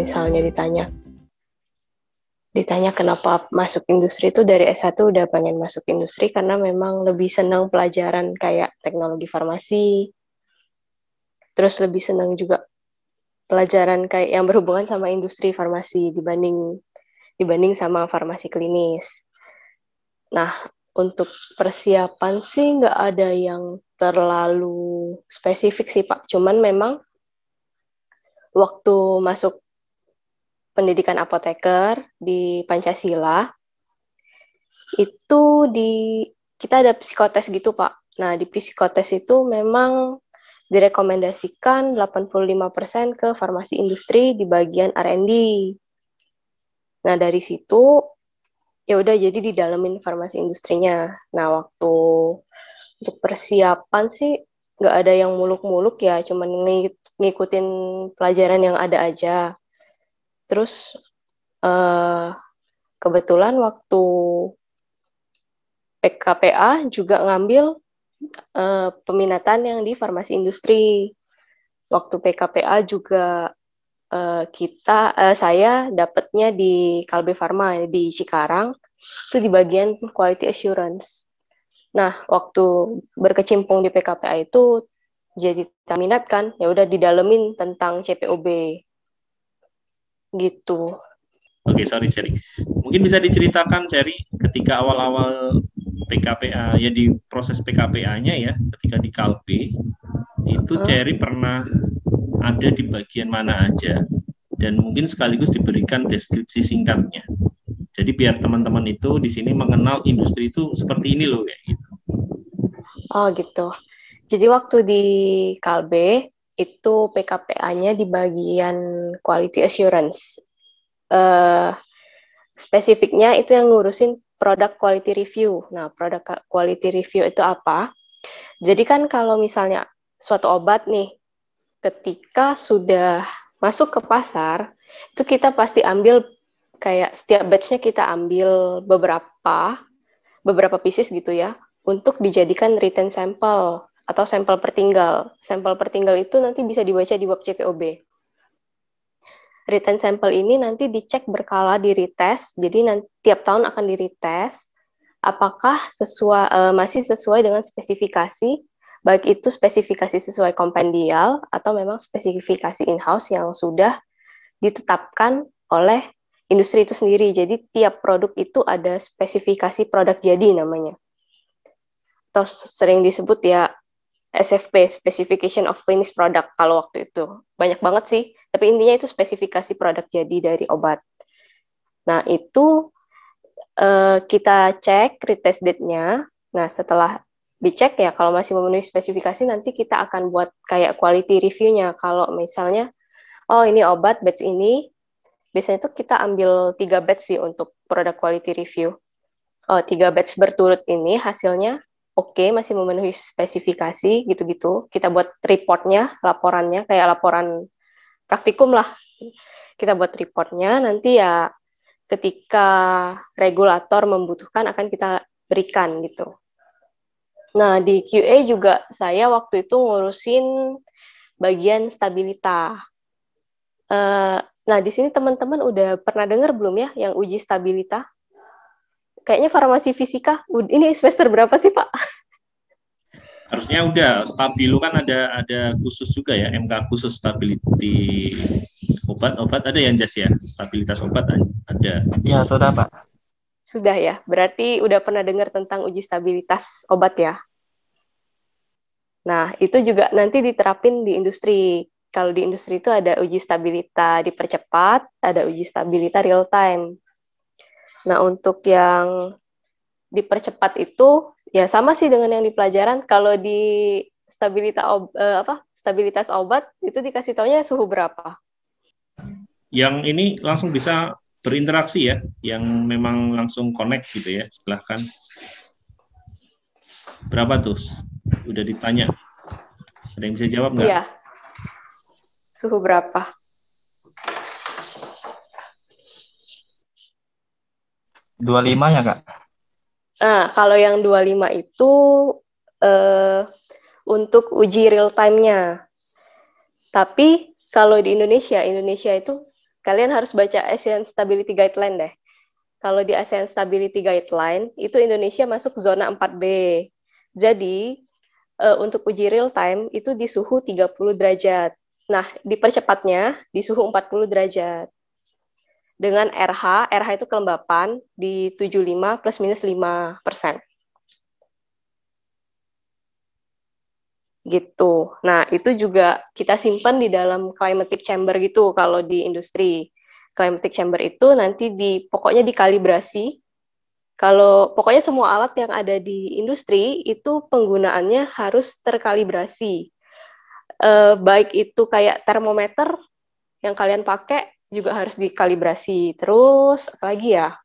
misalnya ditanya kenapa masuk industri itu dari S1 udah pengen masuk industri karena memang lebih senang pelajaran kayak teknologi farmasi, terus lebih senang juga pelajaran kayak yang berhubungan sama industri farmasi dibanding sama farmasi klinis. Nah, untuk persiapan sih nggak ada yang terlalu spesifik sih Pak, cuman memang waktu masuk pendidikan apoteker di Pancasila, itu kita ada psikotes gitu, Pak. Nah, di psikotes itu memang direkomendasikan 85% ke farmasi industri di bagian R&D. Nah, dari situ, ya udah jadi didalemin farmasi industrinya. Nah, waktu untuk persiapan sih nggak ada yang muluk-muluk ya, cuman ngikutin pelajaran yang ada aja. Terus kebetulan waktu PKPA juga ngambil peminatan yang di farmasi industri. Waktu PKPA juga saya dapatnya di Kalbe Farma di Cikarang, itu di bagian quality assurance. Nah, waktu berkecimpung di PKPA itu jadi minat kan, ya udah didalemin tentang CPOB gitu. Oke, sorry Cherry. Mungkin bisa diceritakan Cherry ketika awal-awal PKPA ya di proses PKPA-nya ya, ketika di Kalbe itu Cherry pernah ada di bagian mana aja dan mungkin sekaligus diberikan deskripsi singkatnya. Jadi biar teman-teman itu di sini mengenal industri itu seperti ini loh kayak gitu. Oh gitu. Jadi waktu di Kalbe itu PKPA-nya di bagian quality assurance. Spesifiknya itu yang ngurusin product quality review. Nah, product quality review itu apa? Jadi kan kalau misalnya suatu obat nih, ketika sudah masuk ke pasar, itu kita pasti ambil kayak setiap batch-nya kita ambil beberapa pieces gitu ya, untuk dijadikan written sample atau sampel pertinggal. Sampel pertinggal itu nanti bisa dibaca di web CPOB. Written sample ini nanti dicek berkala di retest, jadi nanti tiap tahun akan di retest apakah masih sesuai dengan spesifikasi, baik itu spesifikasi sesuai kompendial atau memang spesifikasi in-house yang sudah ditetapkan oleh industri itu sendiri. Jadi tiap produk itu ada spesifikasi produk jadi namanya. Atau sering disebut ya SFP, Specification of Finished Product kalau waktu itu. Banyak banget sih, tapi intinya itu spesifikasi produk jadi dari obat. Nah, itu kita cek retest date-nya. Nah, setelah dicek ya, kalau masih memenuhi spesifikasi, nanti kita akan buat kayak quality review-nya. Kalau misalnya, oh ini obat batch ini, biasanya tuh kita ambil 3 batch sih untuk produk quality review. 3 batch berturut ini hasilnya oke, masih memenuhi spesifikasi, gitu-gitu. Kita buat report-nya, laporannya, kayak laporan praktikum lah. Kita buat report-nya, nanti ya ketika regulator membutuhkan akan kita berikan gitu. Nah, di QA juga saya waktu itu ngurusin bagian stabilitas. Nah, di sini teman-teman udah pernah dengar belum ya yang uji stabilitas? Kayaknya farmasi fisika, ini semester berapa sih Pak? Harusnya udah, Stabilo kan ada khusus juga ya, MK khusus stability obat-obat ada yang Jas ya, stabilitas obat ada. Ya, sudah Pak. Sudah ya, berarti udah pernah dengar tentang uji stabilitas obat ya? Nah, itu juga nanti diterapin di industri. Kalau di industri itu ada uji stabilitas dipercepat, ada uji stabilitas real time. Nah, untuk yang dipercepat itu ya sama sih dengan yang di pelajaran. Kalau di stabilitas obat itu dikasih taunya suhu berapa? Yang ini langsung bisa berinteraksi ya, yang memang langsung connect gitu ya. Silahkan. Berapa tuh? Udah ditanya. Ada yang bisa jawab nggak? Iya. Suhu berapa? Dua 25 ya, Kak? Nah, kalau yang 25 itu untuk uji real time-nya. Tapi kalau di Indonesia itu kalian harus baca ASEAN Stability Guideline deh. Kalau di ASEAN Stability Guideline, itu Indonesia masuk zona 4B. Jadi, untuk uji real time itu di suhu 30 derajat. Nah, dipercepatnya di suhu 40 derajat. Dengan RH itu kelembapan di 75 plus minus 5%. Gitu. Nah, itu juga kita simpan di dalam climatic chamber gitu kalau di industri. Climatic chamber itu nanti pokoknya dikalibrasi. Kalau pokoknya semua alat yang ada di industri itu penggunaannya harus terkalibrasi. Baik itu kayak termometer yang kalian pakai juga harus dikalibrasi. Terus apalagi ya?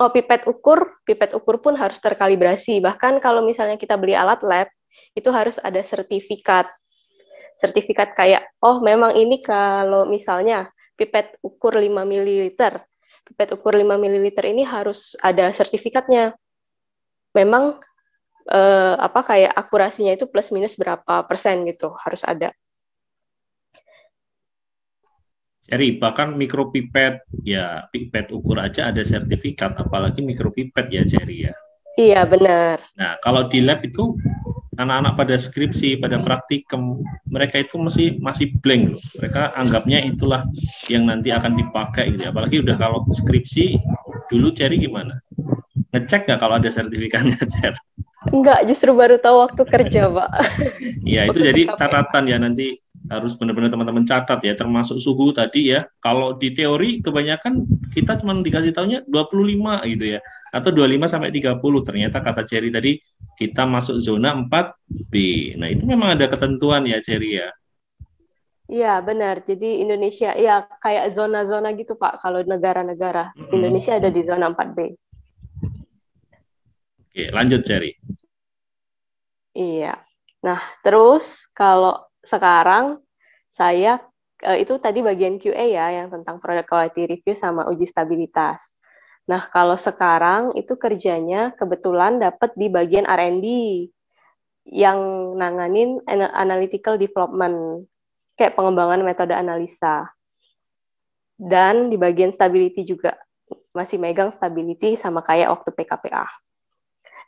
Oh, pipet ukur pun harus terkalibrasi. Bahkan kalau misalnya kita beli alat lab, itu harus ada sertifikat. Sertifikat kayak, oh memang ini kalau misalnya pipet ukur 5 ml, pipet ukur 5 ml ini harus ada sertifikatnya. Memang kayak akurasinya itu plus minus berapa persen gitu, harus ada. Jadi bahkan mikropipet, ya pipet ukur aja ada sertifikat, apalagi mikropipet ya Jerry ya. Iya benar. Nah kalau di lab itu anak-anak pada skripsi, pada praktikum, mereka itu masih blank loh. Mereka anggapnya itulah yang nanti akan dipakai gitu. Apalagi udah kalau skripsi, dulu Jerry gimana? Ngecek nggak kalau ada sertifikatnya, Cer? Enggak, justru baru tahu waktu kerja, Pak. Iya, itu jadi catatan ya, nanti harus benar-benar teman-teman catat ya, termasuk suhu tadi ya. Kalau di teori kebanyakan kita cuma dikasih tahunya 25 gitu ya, atau 25 sampai 30. Ternyata kata Cherry tadi kita masuk zona 4B. Nah, itu memang ada ketentuan ya, Cherry ya. Iya, benar. Jadi Indonesia ya kayak zona-zona gitu, Pak. Kalau negara-negara, Indonesia ada di zona 4B. Oke, lanjut Cherry. Iya. Nah, terus kalau sekarang saya itu tadi bagian QA ya, yang tentang product quality review sama uji stabilitas. Nah, kalau sekarang itu kerjanya kebetulan dapat di bagian R&D yang nanganin analytical development, kayak pengembangan metode analisa. Dan di bagian stability juga masih megang stability sama kayak waktu PKPA.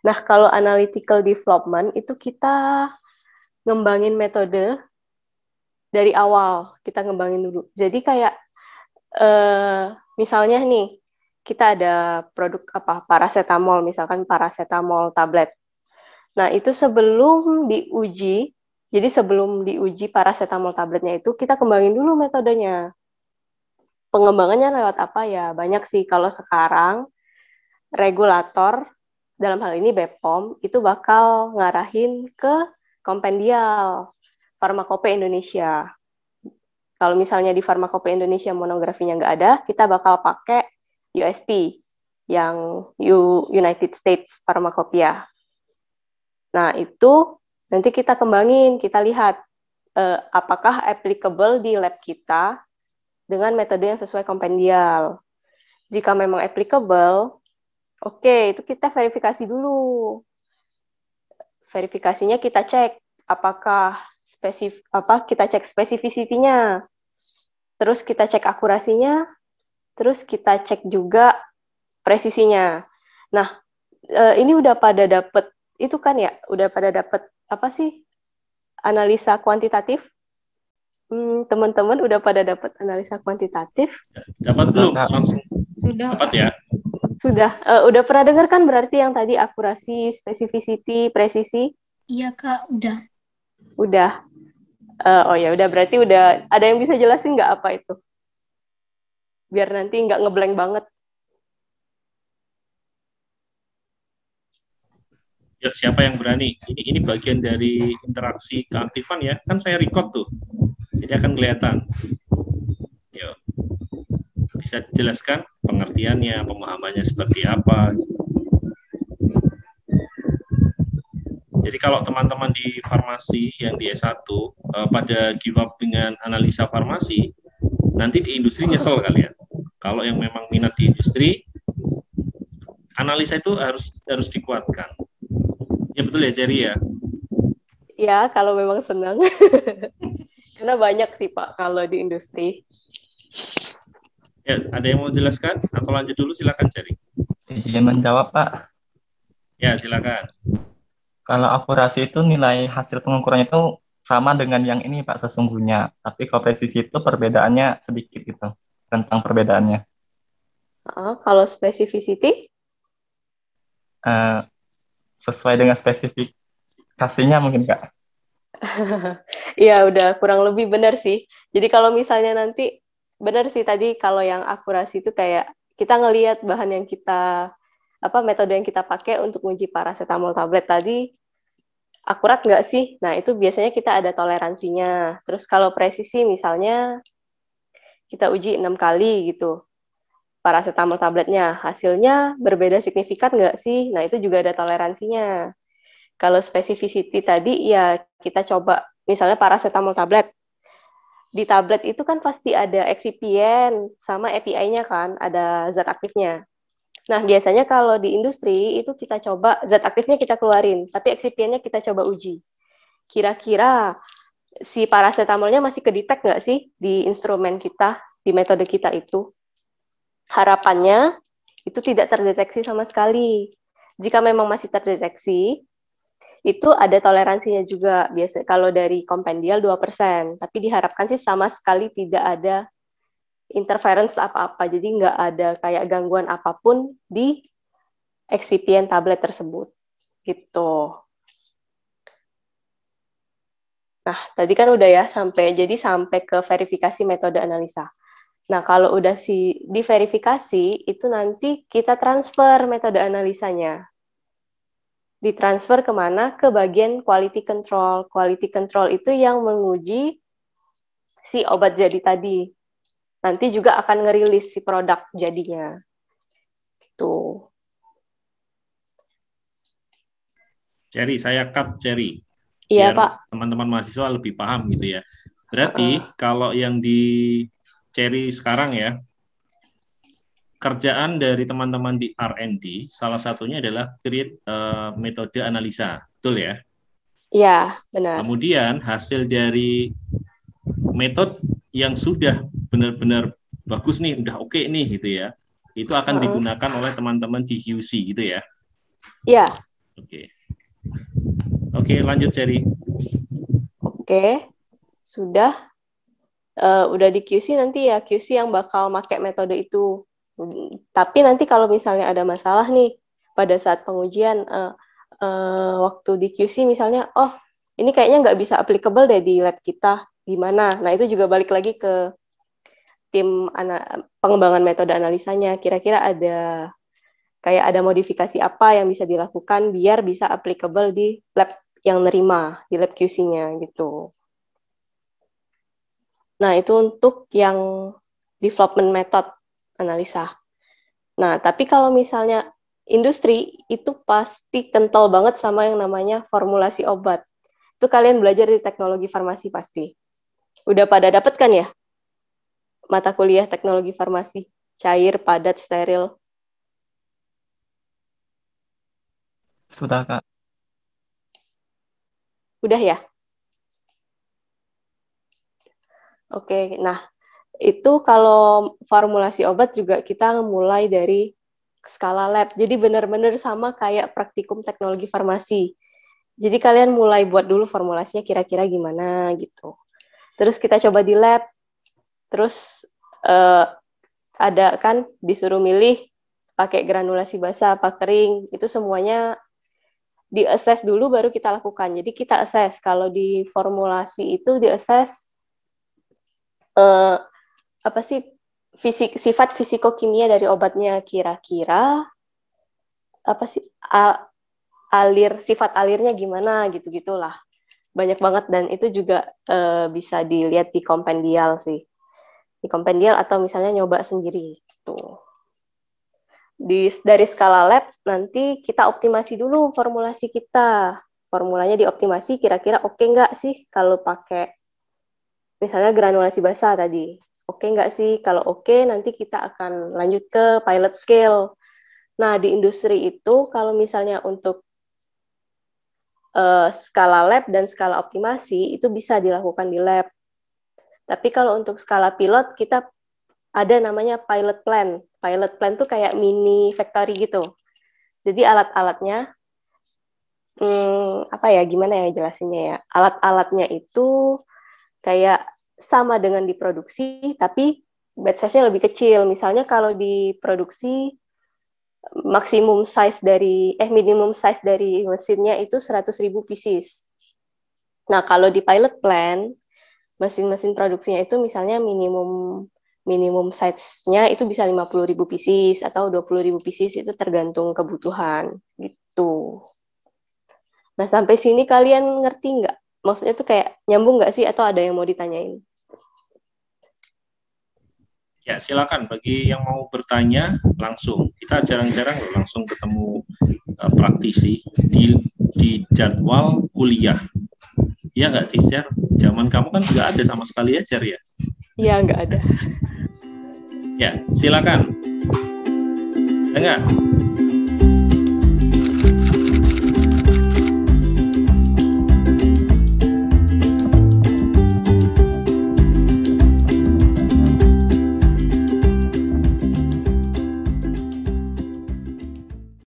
Nah, kalau analytical development itu kita ngembangin metode dari awal, kita ngembangin dulu. Jadi kayak misalnya nih, kita ada produk paracetamol, misalkan paracetamol tablet. Nah, itu sebelum diuji, jadi sebelum diuji paracetamol tabletnya itu, kita kembangin dulu metodenya. Pengembangannya lewat apa ya? Banyak sih. Kalau sekarang, regulator, dalam hal ini BPOM, itu bakal ngarahin ke kompendial Farmakope Indonesia. Kalau misalnya di Farmakope Indonesia monografinya nggak ada, kita bakal pakai USP, yang United States Pharmacopoeia. Nah, itu nanti kita kembangin, kita lihat apakah applicable di lab kita dengan metode yang sesuai kompendial. Jika memang applicable, oke, itu kita verifikasi dulu. Verifikasinya kita cek apakah kita cek spesifisitinya. Terus kita cek akurasinya, terus kita cek juga presisinya. Nah, ini udah pada dapet itu kan ya, udah pada dapet apa sih? Analisa kuantitatif. Teman-teman udah pada dapet analisa kuantitatif? Dapat belum? Langsung. Sudah. Dapat ya? Sudah. Udah pernah dengar kan berarti yang tadi akurasi, spesifisiti, presisi? Iya, Kak, udah. Udah. Oh ya, udah berarti udah. Ada yang bisa jelasin nggak apa itu? Biar nanti nggak ngeblank banget. Ya, siapa yang berani? Ini bagian dari interaksi keaktifan ya. Kan saya record tuh. Jadi akan kelihatan. Yuk. Bisa dijelaskan pengertiannya, pemahamannya seperti apa. Jadi kalau teman-teman di farmasi yang di S1 pada give up dengan analisa farmasi, nanti di industri nyesel kalian. Kalau yang memang minat di industri, analisa itu harus dikuatkan. Ya betul ya, Jerry ya? Ya, kalau memang senang. Karena banyak sih, Pak, kalau di industri. Ya, ada yang mau jelaskan atau lanjut dulu? Silakan, Cherry. Izin menjawab, Pak. Ya, silakan. Kalau akurasi itu nilai hasil pengukurannya itu sama dengan yang ini, Pak, sesungguhnya. Tapi kalau presisi itu perbedaannya sedikit gitu, tentang perbedaannya. Kalau specificity, Eh, sesuai dengan spesifikasinya mungkin, Kak. ya udah kurang lebih benar sih. Jadi kalau misalnya nanti, benar sih tadi kalau yang akurasi itu kayak kita ngelihat bahan yang kita, metode yang kita pakai untuk uji paracetamol tablet tadi, akurat nggak sih? Nah, itu biasanya kita ada toleransinya. Terus kalau presisi misalnya kita uji 6 kali gitu, paracetamol tabletnya, hasilnya berbeda signifikan nggak sih? Nah, itu juga ada toleransinya. Kalau specificity tadi, ya kita coba, misalnya paracetamol tablet. Di tablet itu kan pasti ada excipient sama API-nya kan, ada zat aktifnya. Nah, biasanya kalau di industri itu kita coba, zat aktifnya kita keluarin, tapi excipient-nya kita coba uji. Kira-kira si paracetamolnya masih kedetek nggak sih di instrumen kita, di metode kita itu? Harapannya itu tidak terdeteksi sama sekali. Jika memang masih terdeteksi, itu ada toleransinya juga. Biasa kalau dari kompendial 2%, tapi diharapkan sih sama sekali tidak ada interference apa-apa. Jadi nggak ada kayak gangguan apapun di excipient tablet tersebut. Gitu. Nah, tadi kan udah ya sampai ke verifikasi metode analisa. Nah, kalau udah diverifikasi, itu nanti kita transfer metode analisanya. Ditransfer kemana? Ke bagian quality control. Quality control itu yang menguji si obat jadi tadi. Nanti juga akan ngerilis si produk jadinya. Tuh. Cherry, saya cut Cherry. Iya, Biar Pak. teman-teman mahasiswa lebih paham gitu ya. Berarti kalau yang di Cherry sekarang ya, kerjaan dari teman-teman di R&D, salah satunya adalah create metode analisa. Betul ya? Iya, benar. Kemudian hasil dari metode yang sudah benar-benar bagus nih, udah oke nih gitu ya, itu akan digunakan oleh teman-teman di QC gitu ya? Iya. Oke, lanjut Cherry. Oke, sudah di QC nanti ya QC yang bakal pakai metode itu. Tapi nanti kalau misalnya ada masalah nih pada saat pengujian waktu di QC misalnya, oh ini kayaknya nggak bisa applicable deh di lab kita, gimana? Nah itu juga balik lagi ke tim pengembangan metode analisanya. Kira-kira ada modifikasi apa yang bisa dilakukan biar bisa applicable di lab yang nerima, di lab QC-nya gitu. Nah, itu untuk yang development method analisa. Nah, tapi kalau misalnya industri, itu pasti kental banget sama yang namanya formulasi obat. Itu kalian belajar di teknologi farmasi pasti. Udah pada dapet kan ya? Mata kuliah teknologi farmasi. Cair, padat, steril. Sudah, Kak. Udah ya? Oke, nah itu kalau formulasi obat juga kita mulai dari skala lab. Jadi benar-benar sama kayak praktikum teknologi farmasi. Jadi kalian mulai buat dulu formulasinya kira-kira gimana gitu. Terus kita coba di lab. Terus ada kan disuruh milih pakai granulasi basah apa kering. Itu semuanya di-assess dulu baru kita lakukan. Jadi kita assess kalau di formulasi itu di-assess apa sih sifat fisikokimia dari obatnya, kira-kira apa sih sifat alirnya gimana gitu-gitulah. Banyak banget dan itu juga bisa dilihat di kompendial sih. Di kompendial atau misalnya nyoba sendiri gitu. Dari skala lab nanti kita optimasi dulu formulasi kita. Formulanya dioptimasi kira-kira oke nggak sih kalau pakai misalnya granulasi basah tadi. Oke nggak sih? Kalau oke, nanti kita akan lanjut ke pilot scale. Nah, di industri itu, kalau misalnya untuk skala lab dan skala optimasi, itu bisa dilakukan di lab. Tapi kalau untuk skala pilot, kita ada namanya pilot plan. Pilot plan tuh kayak mini factory gitu. Jadi alat-alatnya, apa ya, gimana ya jelasinnya ya? Alat-alatnya itu kayak sama dengan diproduksi, tapi batch size-nya lebih kecil. Misalnya kalau diproduksi minimum size dari mesinnya itu 100.000 pieces. Nah, kalau di pilot plan, mesin-mesin produksinya itu misalnya minimum size-nya itu bisa 50.000 pieces atau 20.000 pieces, itu tergantung kebutuhan gitu. Nah, sampai sini kalian ngerti nggak? Maksudnya tuh kayak nyambung nggak sih, atau ada yang mau ditanyain? Ya, silakan bagi yang mau bertanya langsung. Kita jarang-jarang langsung ketemu praktisi di jadwal kuliah. Iya nggak, Cisar? Zaman kamu kan nggak ada sama sekali ya, Cer ya? Iya, nggak ada. Ya, silakan. Enggak.